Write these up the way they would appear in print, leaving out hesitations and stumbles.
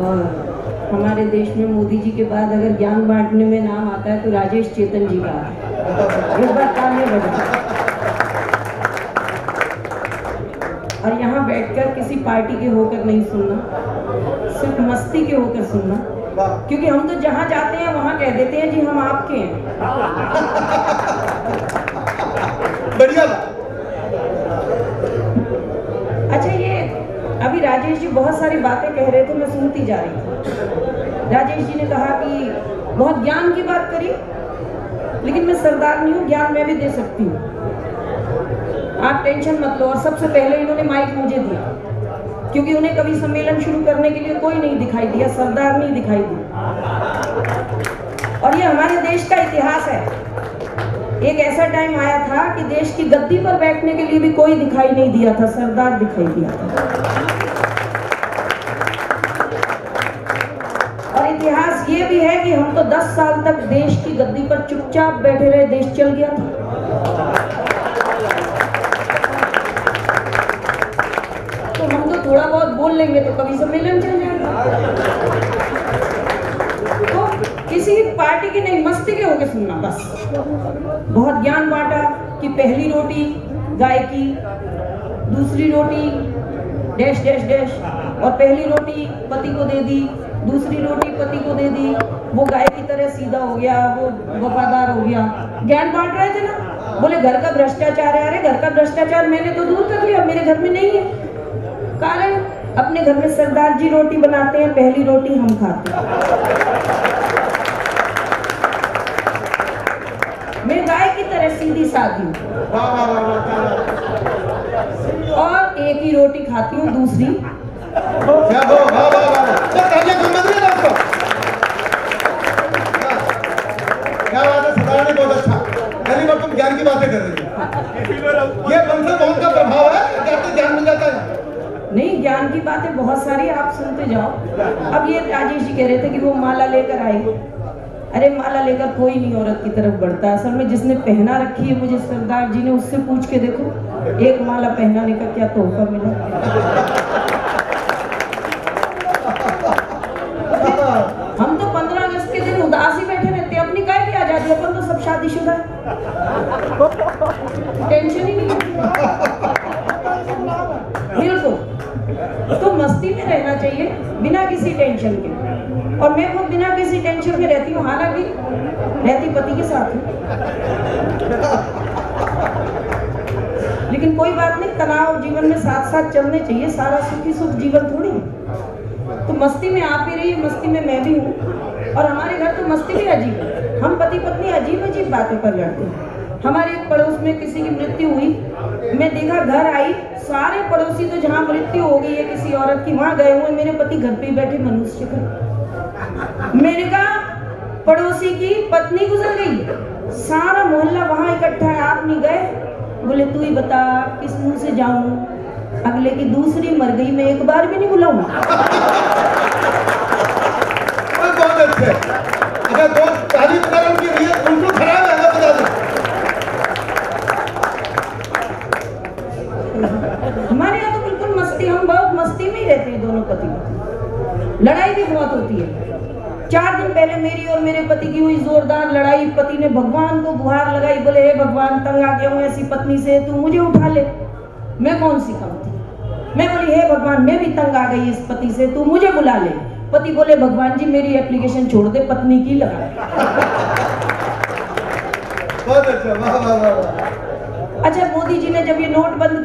और हमारे देश में मोदी जी के बाद अगर ज्ञान बांटने में नाम आता है तो राजेश चेतन जी का इस बार तालियां बजाओ। और यहाँ बैठकर किसी पार्टी के होकर नहीं सुनना, सिर्फ मस्ती के होकर सुनना, क्योंकि हम तो जहाँ जाते हैं वहाँ कह देते हैं जी हम आपके हैं। बढ़िया। अच्छा, ये अभी राजेश जी बहुत सारी बातें कह रहे थे, मैं सुनती जा रही थी। राजेश जी ने कहा कि बहुत ज्ञान की बात करी, लेकिन मैं सरदार नहीं हूँ, ज्ञान मैं भी दे सकती हूँ, आप टेंशन मत लो। और सबसे पहले इन्होंने माइक मुझे दिया, क्योंकि उन्हें कभी सम्मेलन शुरू करने के लिए कोई नहीं दिखाई दिया, सरदार नहीं दिखाई दिया। और ये हमारे देश का इतिहास है। एक ऐसा टाइम आया था कि देश की गद्दी पर बैठने के लिए भी कोई दिखाई नहीं दिया था, सरदार दिखाई दिया था। और इतिहास ये भी है कि हम तो 10 साल तक देश की गद्दी पर चुपचाप बैठे रहे, देश चल गया था। तो हम तो थोड़ा बहुत बोल लेंगे तो कभी सम्मेलन चल जाएगा। तो किसी पार्टी की नहीं, मस्ती के होके सुनना बस। बहुत ज्ञान बांटा कि पहली रोटी गाय की, दूसरी रोटी डैश डैश डैश, और पहली रोटी पति को दे दी, दूसरी रोटी पति को दे दी, वो गाय की तरह सीधा हो गया, वो वफादार हो गया। ज्ञान बांट रहे थे ना। बोले घर का भ्रष्टाचार है। अरे घर का भ्रष्टाचार मैंने तो दूर कर लिया, मेरे घर में नहीं है। कारण अपने घर में सरदार जी रोटी बनाते हैं, पहली रोटी हम खाते हैं। मैं गाय की तरह सीधी सादी हूँ और एक ही रोटी खाती हूँ, दूसरी क्या बात है, सरदार ने बहुत अच्छा। पहली बार तुम ज्ञान की बातें कर रही हो। ये वंशज बहुत का प्रभाव है, जाते ज्ञान मिल जाता है। नहीं, ज्ञान की बातें बहुत सारी, आप सुनते जाओ। अब ये राजेश जी कह रहे थे कि वो माला लेकर आई। अरे माला लेकर कोई नहीं औरत की तरफ बढ़ता। असल में जिसने पहना रखी है, मुझे सरदार जी ने उससे पूछ के देखो, एक माला पहनाने का क्या तोहफा मिला। हम तो 15 अगस्त के दिन उदास ही बैठे रहते, अपनी काय की आजादी, अपन तो सब शादीशुदा है, टेंशन ही नहीं। बिल्कुल, तो मस्ती में रहना चाहिए बिना किसी टेंशन के। और मैं वो बिना किसी टेंशन में रहती हूँ, हालांकि रहती पति के साथ हूँ, लेकिन कोई बात नहीं, तनाव जीवन में साथ साथ चलने चाहिए, सारा सुखी सुख जीवन थोड़ी। तो मस्ती में आप भी रहिए, मस्ती में मैं भी हूँ। और हमारे घर तो मस्ती भी अजीब है, हम पति पत्नी अजीब अजीब बातों पर लड़ते हैं। हमारे एक पड़ोस में किसी की मृत्यु हुई, मैं देखा, घर आई, सारे पड़ोसी तो जहाँ मृत्यु हो गई है किसी औरत की, वहां गए हुए, मेरे पति घर पे ही बैठे मनुष्य कर। मैंने कहा पड़ोसी की पत्नी गुजर गई, सारा मोहल्ला वहां इकट्ठा है, आप नहीं गए। बोले तू ही बता किस मुंह से जाऊं, अगले की दूसरी मर गई, मैं एक बार भी नहीं बुलाऊं। बहुत अच्छे। अगर दोस्त तारीफ कर उनकी नीयत बिल्कुल खराब है ना, बता दो। हमारे यहाँ तो बिल्कुल मस्ती, हम बहुत मस्ती में ही रहते हैं दोनों पति पत्नी। लड़ाई भी बहुत होती है। 4 दिन पहले मेरी और मेरे पति की हुई जोरदार लड़ाई। पति ने भगवान को गुहार लगाई, बोले हे भगवान, तंग आ गया हूँ ऐसी पत्नी से, तू मुझे उठा ले। मैं कौन सी कम थी, मैं बोली हे भगवान, मैं भी तंग आ गई इस पति से, तू मुझे बुला ले। पति बोले भगवान जी मेरी एप्लीकेशन छोड़ दे, पत्नी की लगा। बहुत अच्छा, वाह वाह वाह। अच्छा, मोदी जी ने जब ये नोट बंद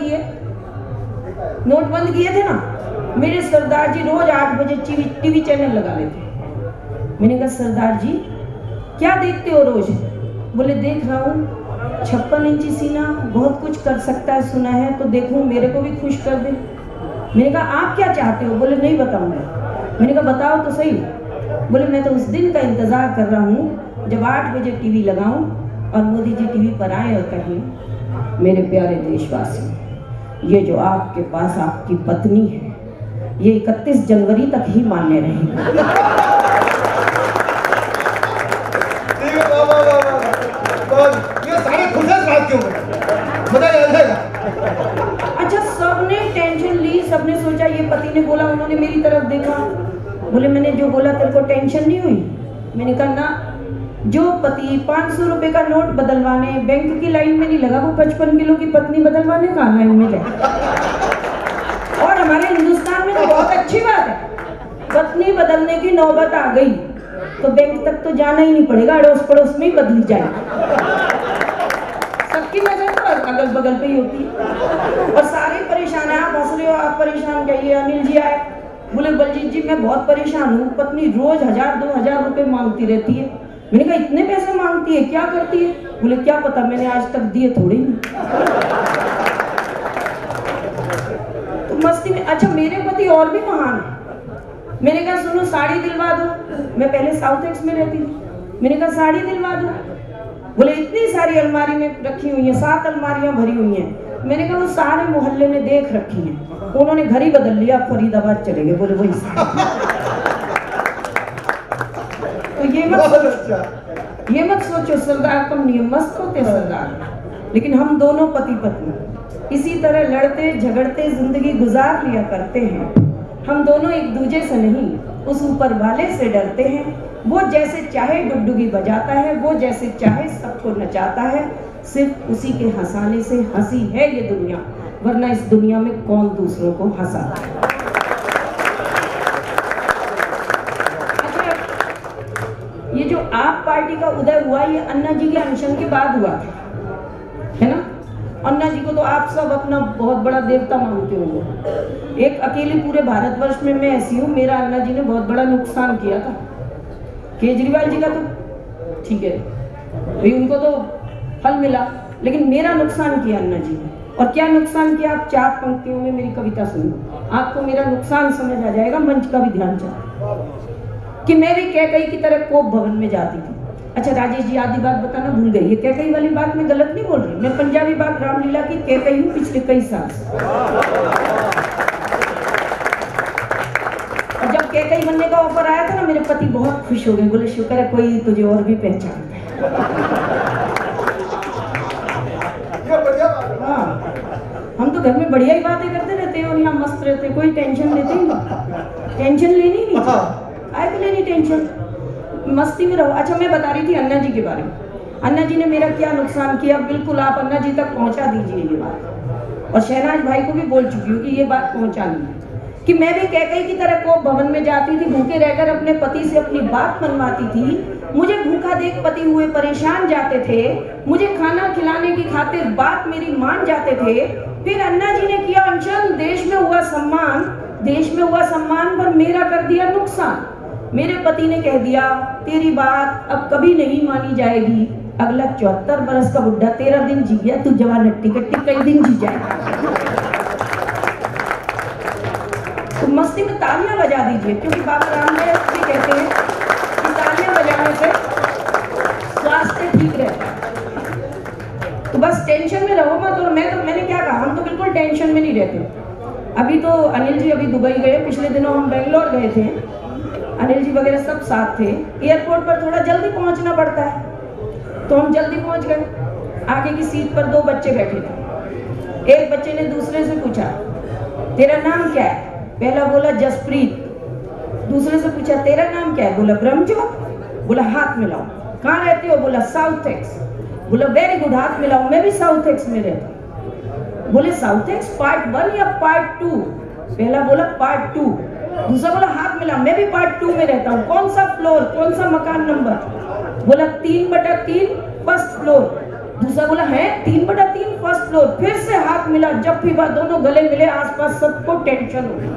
किए थे ना, मेरे सरदार जी रोज 8 बजे टीवी चैनल लगा लेते। मैंने कहा सरदार जी क्या देखते हो रोज? बोले देख रहा हूँ 56 इंची सीना, बहुत कुछ कर सकता है सुना है, तो देखूं मेरे को भी खुश कर दे। मैंने कहा आप क्या चाहते हो? बोले नहीं बताऊंगा। मैंने कहा बताओ तो सही। बोले मैं तो उस दिन का इंतजार कर रहा हूँ जब 8 बजे टीवी लगाऊं और मोदी जी टीवी पर आए और कहें मेरे प्यारे देशवासी, ये जो आपके पास आपकी पत्नी है, ये 31 जनवरी तक ही मान्य रहेगी। ये सारे खुश हैं बात क्यों? मजा आ जाएगा। अच्छा, सबने टेंशन ली, सबने सोचा ये पति ने बोला, उन्होंने मेरी तरफ देखा, बोले मैंने जो बोला तेरे को टेंशन नहीं हुई? मैंने कहा ना, जो पति 500 रुपए का नोट बदलवाने बैंक की लाइन में नहीं लगा, वो 55 किलो की पत्नी बदलवाने कहाँ लाइन में जाए। और हमारे हिंदुस्तान में तो बहुत अच्छी बात है, पत्नी बदलने की नौबत आ गई तो बैंक तक तो जाना ही नहीं पड़ेगा, अड़ोस पड़ोस में ही बदली जाए। सबकी नजर तो अगल बगल पे ही होती है और सारे परेशान है। आप हंस रहे हो, आप परेशान कहिए। अनिल जी आए, बोले बलजीत जी मैं बहुत परेशान हूँ, पत्नी रोज 1000-2000 रुपए मांगती रहती है। मैंने कहा इतने पैसे मांगती है, क्या करती है? बोले क्या पता, मैंने आज तक दिए थोड़ी नहीं। तो मस्ती में। अच्छा मेरे पति और भी महान है। मैंने कहा सुनो साड़ी दिलवा दो, मैं पहले साउथ एक्स में रहती थी। मैंने कहा साड़ी दिलवा दो। बोले इतनी सारी अलमारी में रखी हुई है, 7 अलमारियां भरी हुई हैं। मैंने कहा वो सारे मोहल्ले ने देख रखी हैं, उन्होंने घर ही बदल लिया, फरीदाबाद चले गए। बोले वही तो ये मत सोचो सरदार कम नहीं है, मस्त होते सरदार, लेकिन हम दोनों पति पत्नी इसी तरह लड़ते झगड़ते जिंदगी गुजार लिया करते हैं। हम दोनों एक दूसरे से नहीं, उस ऊपर वाले से डरते हैं। वो जैसे चाहे डुगडुगी बजाता है, वो जैसे चाहे सबको नचाता है, सिर्फ उसी के हंसाने से हंसी है ये दुनिया, वरना इस दुनिया में कौन दूसरों को हंसाता है। ये जो आप पार्टी का उदय हुआ, ये अन्ना जी के अनशन के बाद हुआ था, है ना? अन्ना जी को तो आप सब अपना बहुत बड़ा देवता मानते होंगे। एक अकेली पूरे भारतवर्ष में मैं ऐसी हूँ, मेरा अन्ना जी ने बहुत बड़ा नुकसान किया था। केजरीवाल जी का तो ठीक है भाई, उनको तो फल मिला, लेकिन मेरा नुकसान किया अन्ना जी ने। और क्या नुकसान किया, आप 4 पंक्तियों में मेरी कविता सुनो, आपको मेरा नुकसान समझ आ जाएगा। मंच का भी ध्यान चाहे कि मैं भी कैकई की तरह कोप भवन में जाती थी। अच्छा राजेश जी आधी बात बताना भूल गई, ये कैकई वाली बात मैं गलत नहीं बोल रही, मैं पंजाबी बात रामलीला की कैकई हूँ पिछले कई साल से। और जब कैकई बनने का ऑफर आया था ना, मेरे पति बहुत खुश हो गए, बोले शुक्र है कोई तुझे और भी पहचानता है। हाँ, हम तो घर में बढ़िया ही बातें करते रहते हैं और यहाँ मस्त रहते हैं, कोई टेंशन लेते ही नहीं। टेंशन लेनी नहीं, आए तो लेनी टेंशन, मस्ती में रहो। अच्छा मैं बता रही थी अन्ना जी के बारे में, अन्ना जी ने मेरा क्या नुकसान किया, बिल्कुल आप अन्ना जी तक पहुंचा दीजिए ये बात। और शहनाज भाई को भी बोल चुकी हूँ कि ये बात पहुंचानी है कि मैं भी कैकई की तरह कोप भवन में जाती थी, भूखे रहकर अपने पति से अपनी बात मनवाती थी। मुझे भूखा देख पति हुए परेशान जाते थे, मुझे खाना खिलाने की खातिर बात मेरी मान जाते थे। फिर अन्ना जी ने किया अनशन, देश में हुआ सम्मान, देश में हुआ सम्मान पर मेरा कर दिया नुकसान। मेरे पति ने कह दिया तेरी बात अब कभी नहीं मानी जाएगी, अगला 74 बरस का बुढ़ा 13 दिन जी गया, तू जवान हट्टी कट्टी कई दिन जी जाएगा। तो मस्ती में तालियां बजा दीजिए, क्योंकि बाबा रामदेव भी कहते हैं कि तालियां बजाने से स्वास्थ्य ठीक रहता है। तो बस टेंशन में रहो मत। और मैंने क्या कहा, हम तो बिल्कुल टेंशन में नहीं रहते। अभी तो अनिल जी अभी दुबई गए, पिछले दिनों हम बेंगलोर गए थे, अनिल जी वगैरह सब साथ थे। एयरपोर्ट पर थोड़ा जल्दी पहुंचना पड़ता है, तो हम जल्दी पहुंच गए। आगे की सीट पर 2 बच्चे बैठे थे। एक बच्चे ने दूसरे से पूछा तेरा नाम क्या है? पहला बोला जसप्रीत। दूसरे से पूछा तेरा नाम क्या है? बोला ब्रह्मजोत। बोला हाथ मिलाओ। कहाँ रहते हो? बोला साउथ एक्स। बोला वेरी गुड, हाथ मिलाओ, मैं भी साउथ एक्स में रहता हूँ। बोले साउथ एक्स पार्ट 1 या पार्ट 2? पहला बोला पार्ट 2। दूसरा बोला हाथ मिला, मैं भी पार्ट 2 में रहता हूँ। कौन सा फ्लोर, कौन सा मकान नंबर? बोला 3/3 फर्स्ट फ्लोर। दूसरा बोला है 3/3 फर्स्ट फ्लोर। फिर से हाथ मिला, जब भी बात दोनों गले मिले, आसपास सबको टेंशन हो गई।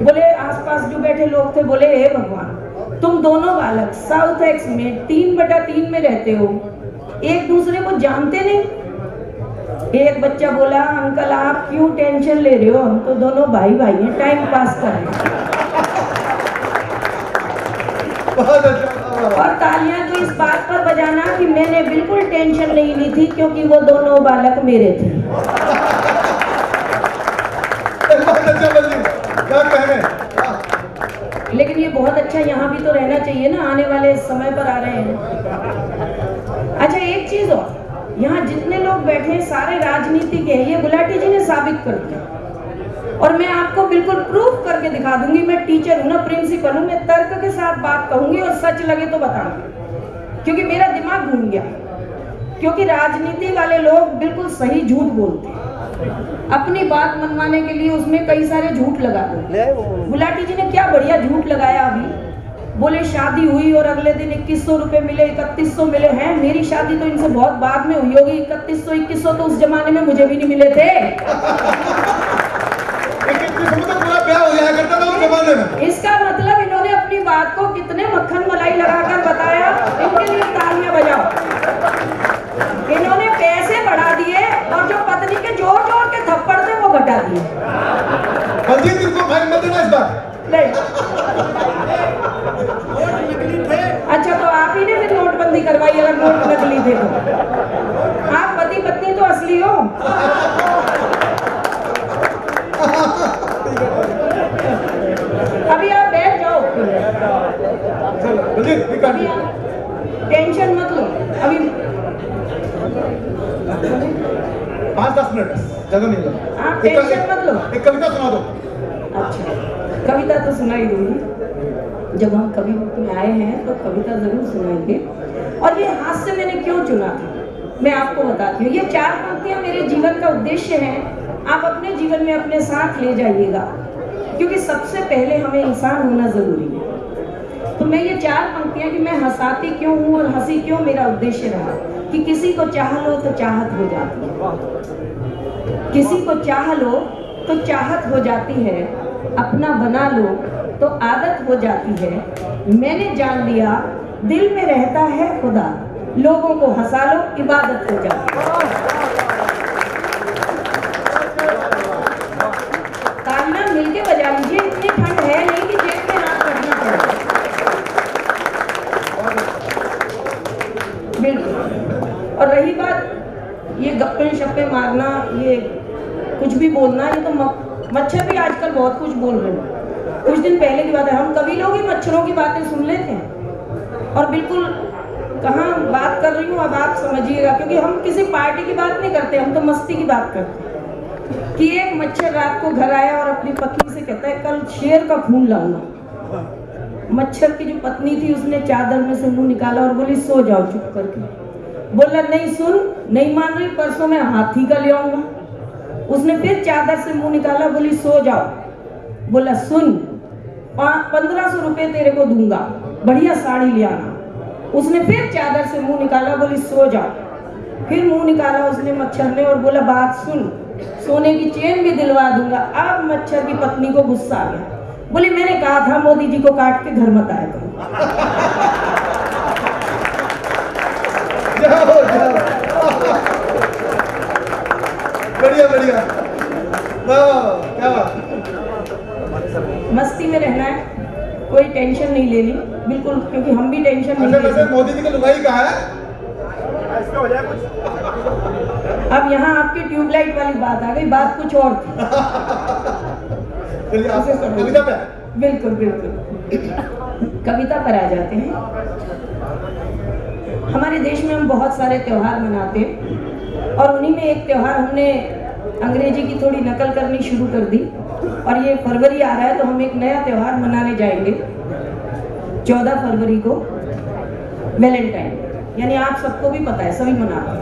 बोले आसपास जो बैठे लोग थे, बोले हे भगवान, तुम दोनों बालक साउथ एक्स में 3/3 में रहते हो, एक दूसरे को जानते नहीं। एक बच्चा बोला अंकल आप क्यों टेंशन ले रहे हो, हम तो दोनों भाई भाई हैं, टाइम पास कर रहे हैं। और तालियां तो इस बात पर बजाना कि मैंने बिल्कुल टेंशन नहीं ली थी, क्योंकि वो दोनों बालक मेरे थे। लेकिन ये बहुत अच्छा, यहाँ भी तो रहना चाहिए ना, आने वाले समय पर आ रहे हैं। अच्छा एक चीज और, यहाँ जितने लोग बैठे हैं सारे राजनीतिक हैं, ये गुलाटी जी ने साबित कर दिया। और मैं आपको बिल्कुल प्रूफ करके दिखा दूंगी। मैं टीचर हूँ ना, प्रिंसिपल हूँ, मैं तर्क के साथ बात कहूंगी और सच लगे तो बताऊंगी, क्योंकि मेरा दिमाग घूम गया। क्योंकि राजनीति वाले लोग बिल्कुल सही झूठ बोलते हैं, अपनी बात मनवाने के लिए उसमें कई सारे झूठ लगा दो। गुलाटी जी ने क्या बढ़िया झूठ लगाया अभी, बोले शादी हुई और अगले दिन 2100 रुपए मिले, 3100 मिले हैं। मेरी शादी तो इनसे बहुत बाद में हुई होगी, 3100 2100 तो उस जमाने में मुझे भी नहीं मिले थे। पूरा ब्याह हो जाया करता था उस जमाने में। इसका मतलब इन्होंने अपनी बात को कितने मक्खन मलाई लगाकर बताया, इनके लिए तालियां बजाओ। इन्होंने पैसे बढ़ा दिए और जो पत्नी के जोर जोर के थप्पड़ थे वो घटा दिए। बलजीत इनको भाई मत देना इस बार। नहीं, अच्छा तो आप ही ने फिर नोटबंदी करवाई अगर नोट नकली थे तो। आप पति पत्नी तो असली हो। अभी आप बैठ जाओ, अभी आप टेंशन मत लो। अभी 5-10 मिनट ज्यादा नहीं लगता। आप टेंशन मत लो। एक कविता सुना दो। अच्छा, कविता तो सुनाई दूंगी, जब हम कवि में आए हैं तो कविता जरूर सुनाएंगे। और ये हास्य मैंने क्यों चुना था मैं आपको बताती हूँ। ये 4 पंक्तियां मेरे जीवन का उद्देश्य है, आप अपने जीवन में अपने साथ ले जाइएगा, क्योंकि सबसे पहले हमें इंसान होना जरूरी है। तो मैं ये 4 पंक्तियां कि मैं हंसाती क्यों हूँ और हंसी क्यों मेरा उद्देश्य रहा, कि किसी को चाह लो तो चाहत हो जाती है, किसी को चाह लो तो चाहत हो जाती है, अपना बना लो तो आदत हो जाती है। मैंने जान लिया दिल में रहता है खुदा, लोगों को हंसा लो इबादत हो जाती है। तालियां मिलके बजा लीजिए, इतनी ठंड है नहीं कि जेब में हाथ रखना पड़े। बिल्कुल। और रही बात ये गप्पे शप्पे मारना, ये कुछ भी बोलना, ये तो मच्छर भी आजकल बहुत कुछ बोल रहे हैं। कुछ दिन पहले की बात है, हम कभी लोग ही मच्छरों की बातें सुन लेते हैं। और बिल्कुल कहाँ बात कर रही हूँ अब आप समझिएगा, क्योंकि हम किसी पार्टी की बात नहीं करते, हम तो मस्ती की बात करते हैं। कि एक मच्छर रात को घर आया और अपनी पत्नी से कहता है कल शेर का खून लाऊंगा। मच्छर की जो पत्नी थी उसने चादर में से मुंह निकाला और बोली सो जाओ चुप करके। बोला नहीं सुन, नहीं मान रही, परसों मैं हाथी का ले आऊंगा। उसने फिर चादर से मुंह निकाला, बोली सो जाओ। बोला सुन, 1500 रुपए तेरे को दूंगा, बढ़िया साड़ी ले आना। उसने फिर चादर से मुंह निकाला, बोली सो जाओ। फिर मुंह निकाला उसने मच्छर ने और बोला बात सुन, सोने की चेन भी दिलवा दूंगा। अब मच्छर की पत्नी को गुस्सा आ गया, बोली मैंने कहा था मोदी जी को काट के घर मत आया करो। बढ़िया बढ़िया, क्या बात। मस्ती में रहना है, कोई टेंशन नहीं लेनी बिल्कुल, क्योंकि हम भी टेंशन नहीं लेते। वैसे मोदी जी की लुगाई कहाँ है? इसका हो जाए कुछ। अब यहाँ आपकी ट्यूबलाइट वाली बात आ गई, बात कुछ और थी। कविता पे? बिल्कुल बिल्कुल, कविता पर आ जाते हैं। हमारे देश में हम बहुत सारे त्योहार मनाते हैं और उन्हीं में एक त्योहार हमने अंग्रेजी की थोड़ी नकल करनी शुरू कर दी। और ये फरवरी आ रहा है तो हम एक नया त्योहार मनाने जाएंगे 14 फरवरी को, वैलेंटाइन। यानी आप सबको भी पता है, सभी मनाते हैं।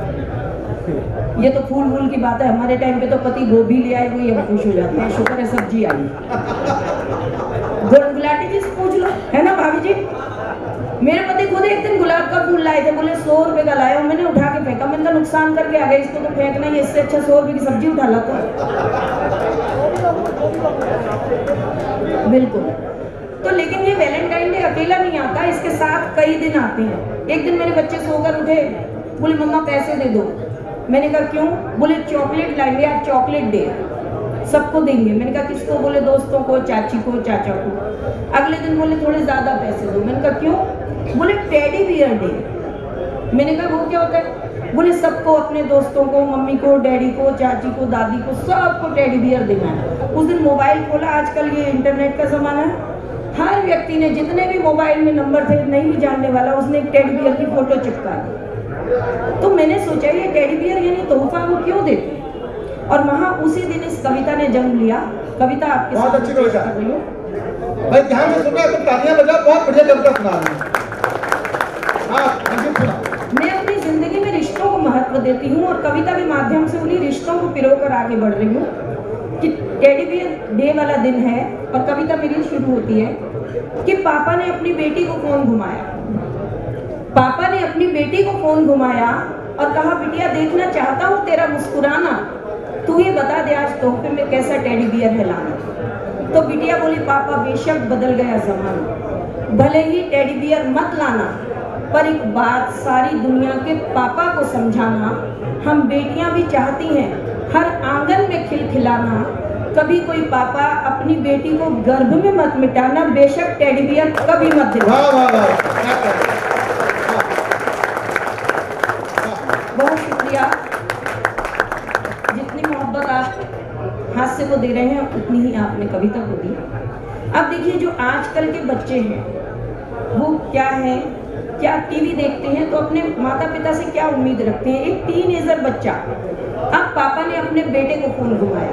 ये तो फूल फूल की बात है, हमारे टाइम पे तो पति गोभी ले आए वही हम खुश हो जाते हैं, शुक्र है सब्जी आई। गुलाटी जी से पूछ लो, है ना भाभी जी। मेरे पति खुद एक दिन गुलाब का फूल लाए थे, बोले 100 रुपए का लाया, मैंने उठा के फेंका। मैंने कहा नुकसान करके आ गए, इसको तो फेंकना ही, इससे अच्छा 100 रुपए की सब्जी उठा लाता। बिल्कुल। तो लेकिन ये वैलेंटाइन डे अकेला नहीं आता, इसके साथ कई दिन आते हैं। एक दिन मेरे बच्चे सोकर उठे, बोले मम्मा पैसे दे दो। मैंने कहा क्यों? बोले चॉकलेट लाएंगे आज, चॉकलेट डे, सबको देंगे। मैंने कहा किसको? बोले दोस्तों को, चाची को, चाचा को। अगले दिन बोले थोड़े ज्यादा पैसे दो। मैंने कहा क्यों? बोले टेडी बियर डे। मैंने कहा वो क्या होता है? बोले सबको, अपने दोस्तों को, मम्मी को, डैडी को, चाची को, दादी को, सबको टेडी बियर देना है। उस दिन मोबाइल खोला, आजकल ये इंटरनेट का जमाना है, हर व्यक्ति ने, जितने भी मोबाइल में नंबर थे, नहीं भी जानने वाला, उसने एक टेडी बियर की फोटो चिपका दी। तो मैंने सोचा ये टेडी बियर यानी तोहफा वो क्यों देते? और वहां उसी दिन इस कविता ने जन्म लिया कविता आपके बहुत सामने अच्छी कविता। पेश कर रही हूँ। भाई ध्यान से सुनना, तुम तालियां बजाओ, बहुत बढ़िया कविता सुना रहे हो। हाँ, अंकित सुना। मैं अपनी जिंदगी में रिश्तों को महत्व देती हूँ और कविता के माध्यम से उन्हीं रिश्तों को पिरोकर आगे बढ़ रही हूँ कि टेडी बियर डे वाला दिन है और कविता मेरी शुरू होती है कि पापा ने अपनी बेटी को फोन घुमाया। पापा ने अपनी बेटी को फोन घुमाया और कहा, बिटिया देखना चाहता हूँ तेरा मुस्कुराना, तू ही बता दे आज तोहफे में कैसा टेडी बियर है लाना। तो बिटिया बोली, पापा बेशक बदल गया जमाना, भले ही टेडी बियर मत लाना, पर एक बात सारी दुनिया के पापा को समझाना, हम बेटियां भी चाहती हैं हर आंगन में खिलखिलाना, कभी कोई पापा अपनी बेटी को गर्भ में मत मिटाना, बेशक टेडी बियर कभी मत देना। वाह वाह वाह, बहुत शुक्रिया। जितनी मोहब्बत आप हास्य को दे रहे हैं उतनी ही आपने कविता को दी। अब देखिए, जो आजकल के बच्चे हैं वो क्या है, क्या टीवी देखते हैं तो अपने माता पिता से क्या उम्मीद रखते हैं। एक टीनेजर बच्चा, अब पापा ने अपने बेटे को फोन घुमाया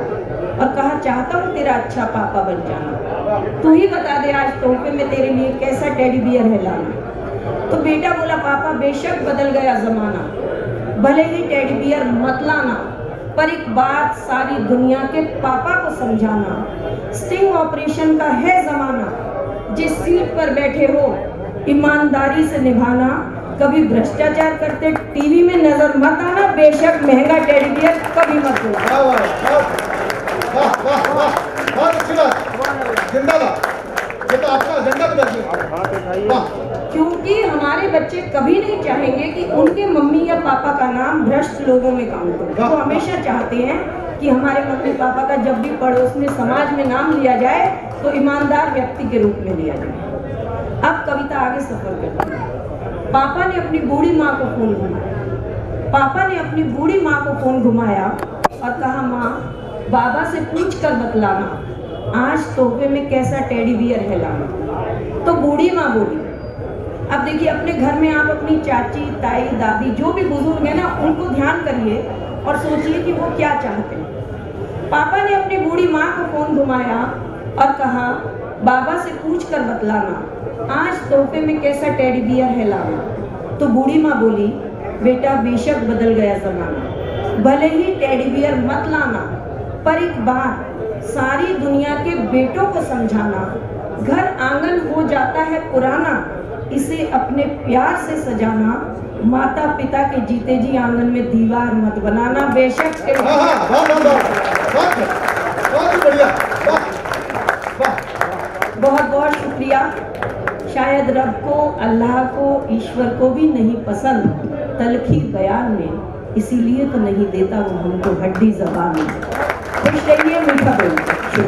और कहा, चाहता हूँ तेरा अच्छा पापा बन जाना, तू ही बता दे आज तोहफे में तेरे लिए कैसा टेडी बियर है लाना। तो बेटा बोला, पापा बेशक बदल गया जमाना, भले ही टेडी बियर मत लाना, पर एक बात सारी दुनिया के पापा को समझाना, स्टिंग ऑपरेशन का है जमाना, जिस सीट पर बैठे हो ईमानदारी से निभाना, कभी भ्रष्टाचार करते टीवी में नजर मत आना, बेशक महंगा टेडी बियर कभी मत दो। वाह वाह वाह वाह, बहुत अच्छी बात, जिंदाबाद। ये तो आपका एजेंडा बदल गया। वाह, क्योंकि हमारे बच्चे कभी नहीं चाहेंगे कि उनके मम्मी या पापा का नाम भ्रष्ट लोगों में काउंट हो। वो हमेशा चाहते हैं कि हमारे मम्मी पापा का जब भी पड़ोस में समाज में नाम लिया जाए तो ईमानदार व्यक्ति के रूप में लिया जाए। अब कविता आगे सफर करती है। पापा ने अपनी बूढ़ी माँ को फोन घुमाया। पापा ने अपनी बूढ़ी माँ को फोन घुमाया और कहा, माँ बाबा से पूछ कर बतलाना आज तोहफे में कैसा टेडी बियर है लाना। तो बूढ़ी माँ बोली, अब देखिए, अपने घर में आप अपनी चाची ताई दादी जो भी बुजुर्ग है ना, उनको ध्यान करिए और सोचिए कि वो क्या चाहते हैं। पापा ने अपनी बूढ़ी माँ को फोन घुमाया और कहा, बाबा से पूछ कर बतलाना आज तोहफे में कैसा टेडी बियर है लाना। तो बूढ़ी माँ बोली, बेटा बेशक बदल गया जमाना, भले ही टेडी बियर मत लाना, पर एक बात सारी दुनिया के बेटों को समझाना, घर आंगन हो जाता है पुराना, इसे अपने प्यार से सजाना, माता पिता के जीते जी आंगन में दीवार मत बनाना, बेशक बहुत बढ़िया। बहुत बहुत शुक्रिया। शायद रब को, अल्लाह को, ईश्वर को भी नहीं पसंद तलखी बयान में, इसीलिए तो नहीं देता वो हमको हड्डी ज़बान में। खुश रहिए, मीठा बोलिए।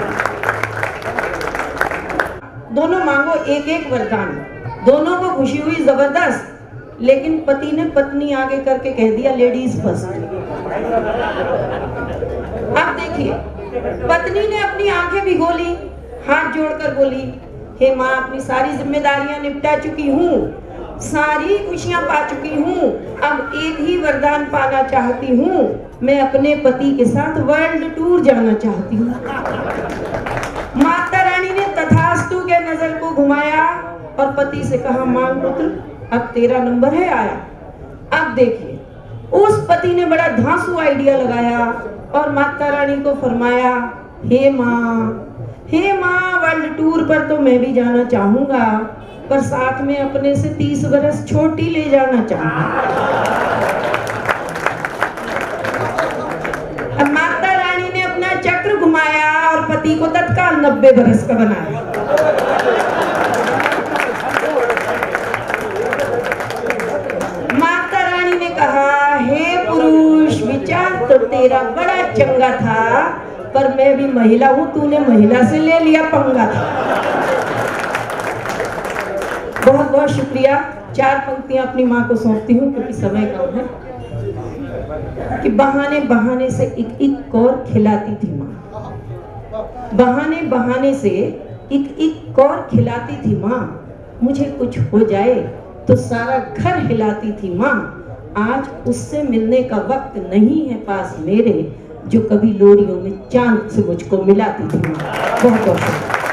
दोनों मांगो एक एक वरदान, दोनों को खुशी हुई जबरदस्त, लेकिन पति ने पत्नी आगे करके कह दिया लेडीज फर्स्ट। अब देखिए, पत्नी ने अपनी आंखें भिगो ली, हाथ जोड़कर बोली, हे माँ अपनी सारी जिम्मेदारियां निपटा चुकी हूँ, सारी खुशियां पा चुकी हूँ, अब एक ही वरदान पाना चाहती हूँ, मैं अपने पति के साथ वर्ल्ड टूर जाना चाहती हूँ। माता रानी ने तथास्तु के नजर को घुमाया और पति से कहा, मांग पुत्र अब तेरा नंबर है आया। अब देखिए, उस पति ने बड़ा धांसू आइडिया लगाया और माता रानी को फरमाया, हे माँ वर्ल्ड टूर पर तो मैं भी जाना चाहूंगा, पर साथ में अपने से 30 बरस छोटी ले जाना चाहूंगा। अब माता रानी ने अपना चक्र घुमाया और पति को तत्काल 90 बरस का बनाया। माता रानी ने कहा, हे पुरुष विचार तो तेरा बड़ा चंगा था, पर मैं भी महिला हूं, तूने महिला से ले लिया पंगा। बहुत बहुत शुक्रिया। 4 पंक्तियां अपनी माँ को सौंपती हूँ क्योंकि समय कम है। कि बहाने बहाने से एक एक कौर खिलाती थी माँ, बहाने बहाने से एक एक कौर खिलाती थी माँ, मुझे कुछ हो जाए तो सारा घर हिलाती थी माँ। आज उससे मिलने का वक्त नहीं है पास मेरे, जो कभी लोरियों में चांद से मुझको मिलाती थी माँ। बहुत बहुत शुक्रिया।